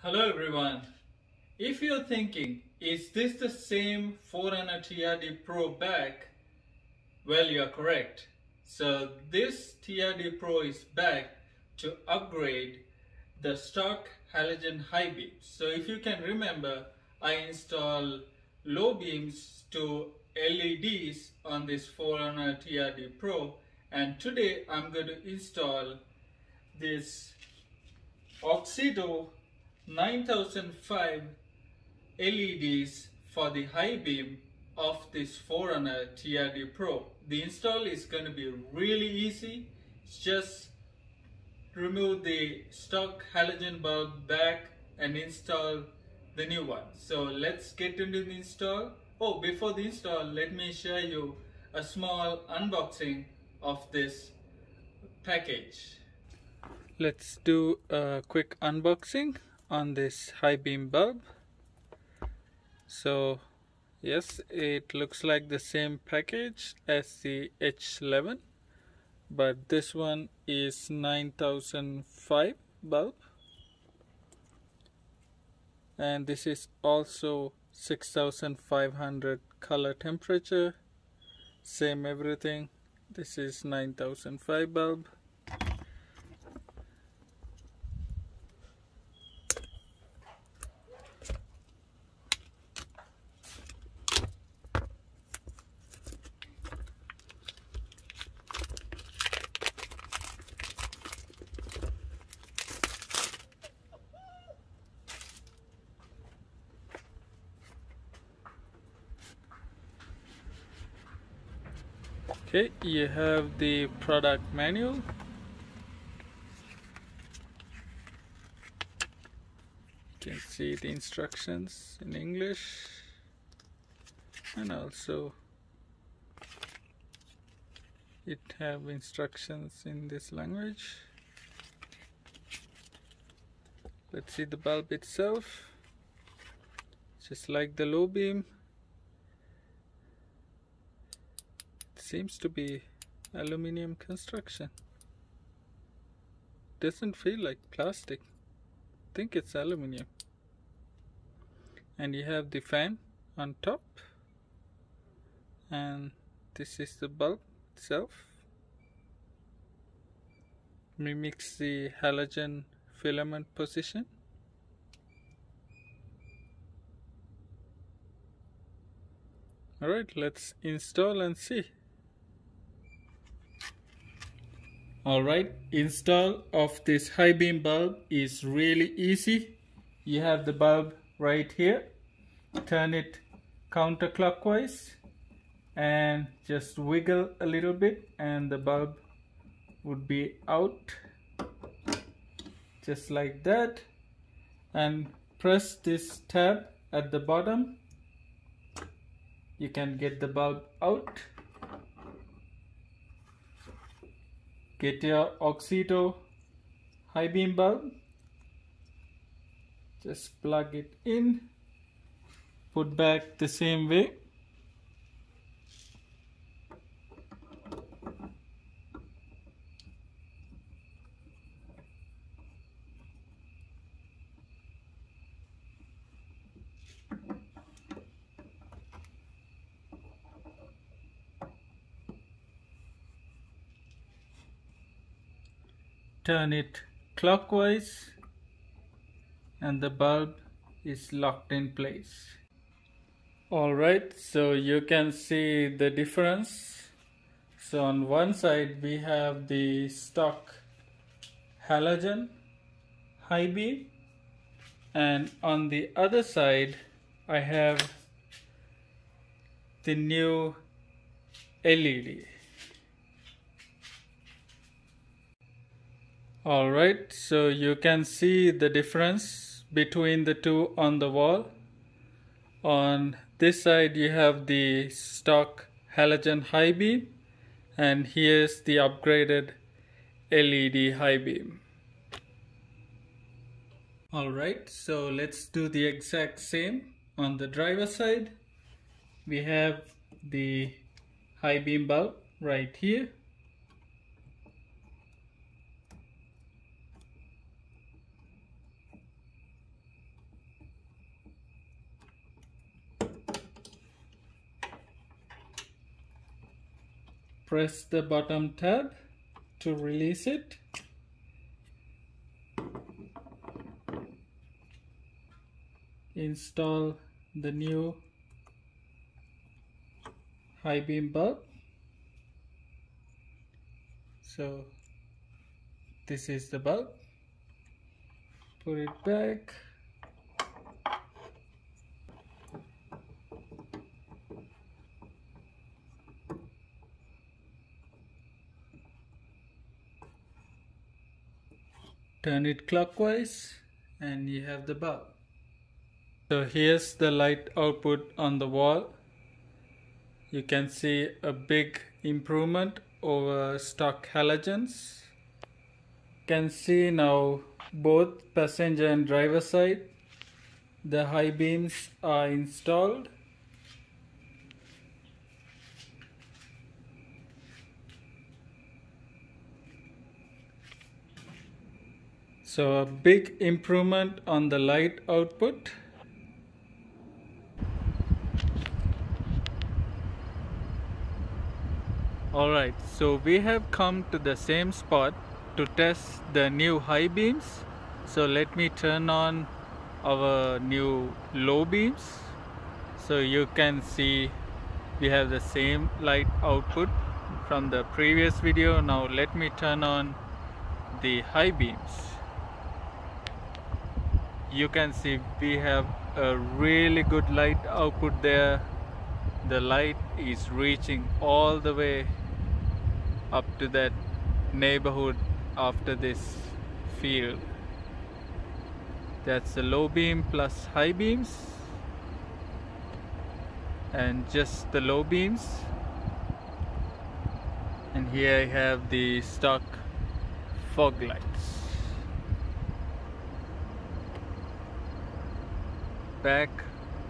Hello everyone. If you're thinking, is this the same 4Runner TRD Pro back? Well, you're correct. So this TRD Pro is back to upgrade the stock halogen high beam. So if you can remember, I installed low beams to LEDs on this 4Runner TRD Pro, and today I'm going to install this Auxito 9005 LEDs for the high beam of this 4Runner TRD Pro. The install is going to be really easy. Just remove the stock halogen bulb back and install the new one. So let's get into the install. Oh, before the install, let me show you a small unboxing of this package. Let's do a quick unboxing on this high beam bulb. So yes, it looks like the same package as the H11, but this one is 9005 bulb, and this is also 6500 color temperature, same everything. This is 9005 bulb. Okay, you have the product manual. You can see the instructions in English, and also it have instructions in this language. Let's see the bulb itself. Just like the low beam, seems to be aluminum construction. Doesn't feel like plastic. I think it's aluminum. And you have the fan on top, and this is the bulb itself. Mimics the halogen filament position. Alright, let's install and see. Alright, install of this high beam bulb is really easy. You have the bulb right here. Turn it counterclockwise and just wiggle a little bit, and the bulb would be out just like that. And press this tab at the bottom. You can get the bulb out. Get your Auxito high beam bulb. Just plug it in. Put back the same way. Turn it clockwise, and the bulb is locked in place. Alright, so you can see the difference. So on one side we have the stock halogen high beam, and on the other side I have the new LED. Alright, so you can see the difference between the two on the wall. On this side you have the stock halogen high beam, and here's the upgraded LED high beam. Alright, so let's do the exact same. On the driver side we have the high beam bulb right here. press the bottom tab to release it. Install the new high beam bulb. So this is the bulb. Put it back. Turn it clockwise and you have the bulb. So here's the light output on the wall. You can see a big improvement over stock halogens. You can see now both passenger and driver side the high beams are installed. So a big improvement on the light output. Alright, so we have come to the same spot to test the new high beams. So let me turn on our new low beams. So you can see we have the same light output from the previous video. Now let me turn on the high beams. You can see we have a really good light output there. The light is reaching all the way up to that neighborhood after this field. That's the low beam plus high beams, and just the low beams. And here I have the stock fog lights. Back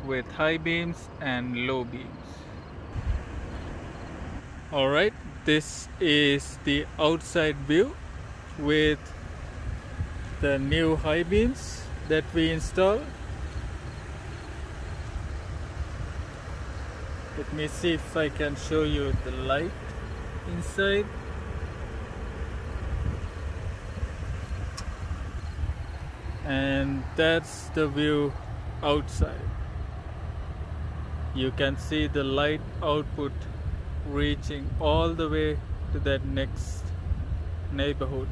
with high beams and low beams. Alright, this is the outside view with the new high beams that we installed. Let me see if I can show you the light inside. And that's the view outside. You can see the light output reaching all the way to that next neighborhood,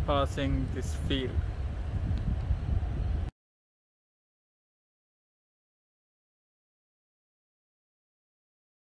passing this field.